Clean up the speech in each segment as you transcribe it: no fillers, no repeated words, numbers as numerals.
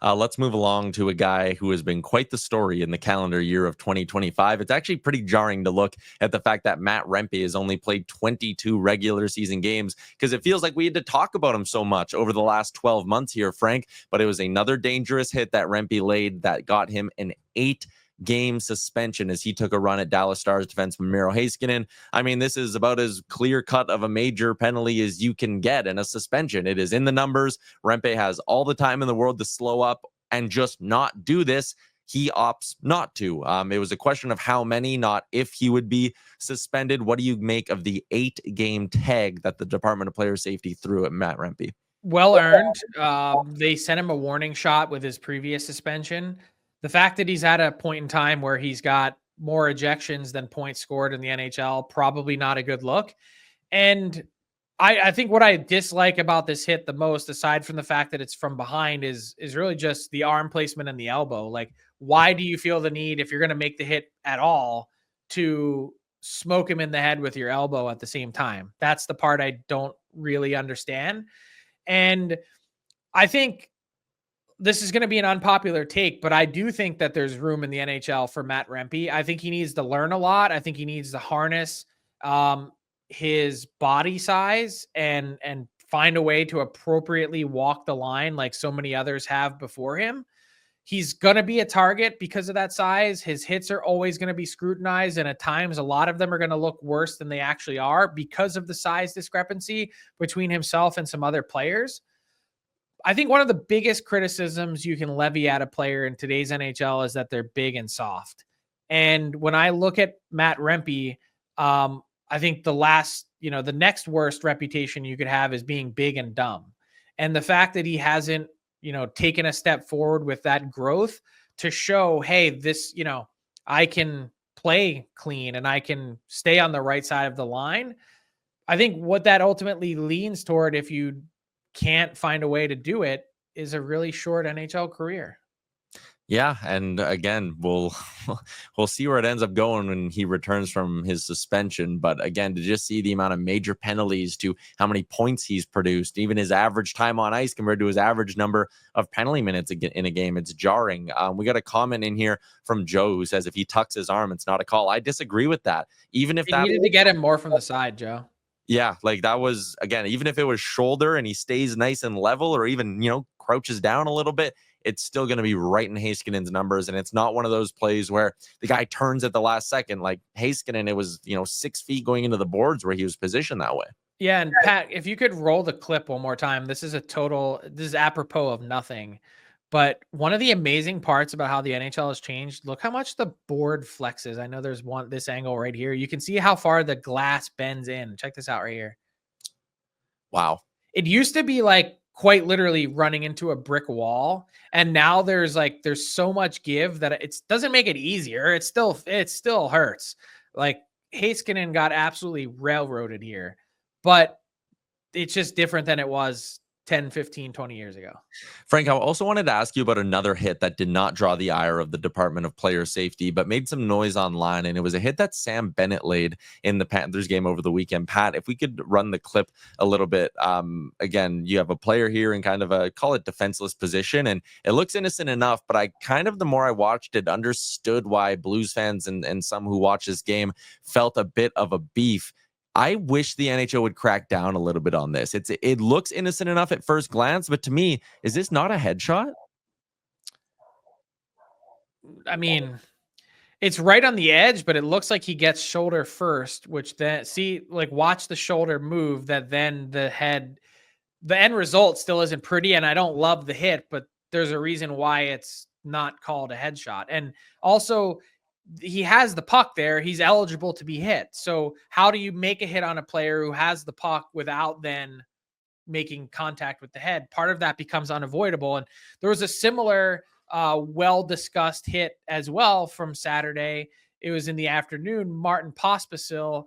Let's move along to a guy who has been quite the story in the calendar year of 2025. It's actually pretty jarring to look at the fact that Matt Rempe has only played 22 regular season games because it feels like we had to talk about him so much over the last 12 months here, Frank. But it was another dangerous hit that Rempe laid that got him an 8-game suspension as he took a run at Dallas Stars defenseman Miro Heiskanen. I mean, this is about as clear cut of a major penalty as you can get in a suspension. It is in the numbers. Rempe has all the time in the world to slow up and just not do this. He opts not to. It was a question of how many, not if he would be suspended. What do you make of the 8-game tag that the Department of Player Safety threw at Matt Rempe? Well earned. They sent him a warning shot with his previous suspension. The fact that he's at a point in time where he's got more ejections than points scored in the NHL, probably not a good look. And I think what I dislike about this hit the most, aside from the fact that it's from behind, is really just the arm placement and the elbow. Like, why do you feel the need, if you're going to make the hit at all, to smoke him in the head with your elbow at the same time? That's the part I don't really understand. And I think this is going to be an unpopular take, but I do think that there's room in the NHL for Matt Rempe. I think he needs to learn a lot. I think he needs to harness his body size and find a way to appropriately walk the line like so many others have before him. He's going to be a target because of that size. His hits are always going to be scrutinized, and at times a lot of them are going to look worse than they actually are because of the size discrepancy between himself and some other players. I think one of the biggest criticisms you can levy at a player in today's NHL is that they're big and soft. And when I look at Matt Rempe, I think the next worst reputation you could have is being big and dumb. And the fact that he hasn't, taken a step forward with that growth to show, hey, this, I can play clean and I can stay on the right side of the line. I think what that ultimately leans toward, if you can't find a way to do it, is a really short NHL career. Yeah, and again, we'll see where it ends up going when he returns from his suspension. But again, to just see the amount of major penalties to how many points he's produced, even his average time on ice compared to his average number of penalty minutes in a game, it's jarring. We got a comment in here from Joe who says if he tucks his arm, it's not a call. I disagree with that. Even if They needed to get him more from the side, Joe. Yeah, like that was, again, even if it was shoulder and he stays nice and level or even, crouches down a little bit, it's still going to be right in Heiskanen's numbers. And it's not one of those plays where the guy turns at the last second. Like Heiskanen, it was, 6 feet going into the boards where he was positioned that way. Yeah, and Pat, if you could roll the clip one more time, this is apropos of nothing. But one of the amazing parts about how the NHL has changed, look how much the board flexes. I know there's this angle right here. You can see how far the glass bends in. Check this out right here. Wow. It used to be like quite literally running into a brick wall. And now there's so much give that it doesn't make it easier. It still hurts. Like Heiskanen got absolutely railroaded here, but it's just different than it was 10, 15, 20 years ago. Frank, I also wanted to ask you about another hit that did not draw the ire of the Department of Player Safety, but made some noise online. And it was a hit that Sam Bennett laid in the Panthers game over the weekend. Pat, if we could run the clip a little bit. Again, you have a player here in kind of a, call it defenseless position, and it looks innocent enough, but I kind of, the more I watched it, understood why Blues fans and some who watch this game felt a bit of a beef. I wish the NHL would crack down a little bit on this. It looks innocent enough at first glance, but to me, is this not a headshot? I mean, it's right on the edge, but it looks like he gets shoulder first, which then watch the shoulder move, that then the end result still isn't pretty. And I don't love the hit, but there's a reason why it's not called a headshot. And also, he has the puck there. He's eligible to be hit. So how do you make a hit on a player who has the puck without then making contact with the head? Part of that becomes unavoidable. And there was a similar well-discussed hit as well from Saturday. It was in the afternoon. Martin Pospisil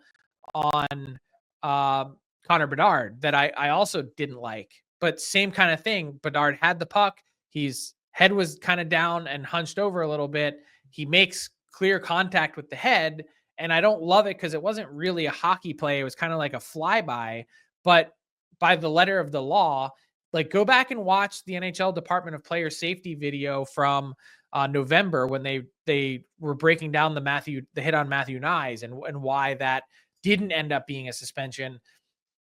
on Connor Bedard that I also didn't like. But same kind of thing. Bedard had the puck. His head was kind of down and hunched over a little bit. He makes clear contact with the head, and I don't love it because it wasn't really a hockey play. It was kind of like a flyby, but by the letter of the law, Like, go back and watch the NHL Department of Player Safety video from November when they were breaking down the hit on Matthew Nyes and why that didn't end up being a suspension.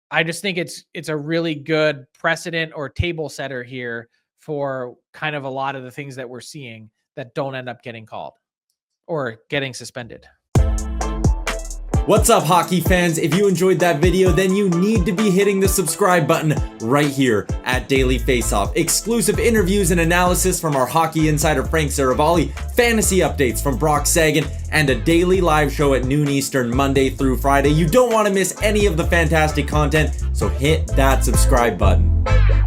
I just think it's a really good precedent or table setter here for kind of a lot of the things that we're seeing that don't end up getting called or getting suspended. What's up, hockey fans? If you enjoyed that video, then you need to be hitting the subscribe button right here at Daily Faceoff. Exclusive interviews and analysis from our hockey insider Frank Seravalli, fantasy updates from Brock Sagan, and a daily live show at noon Eastern, Monday through Friday. You don't want to miss any of the fantastic content, so hit that subscribe button.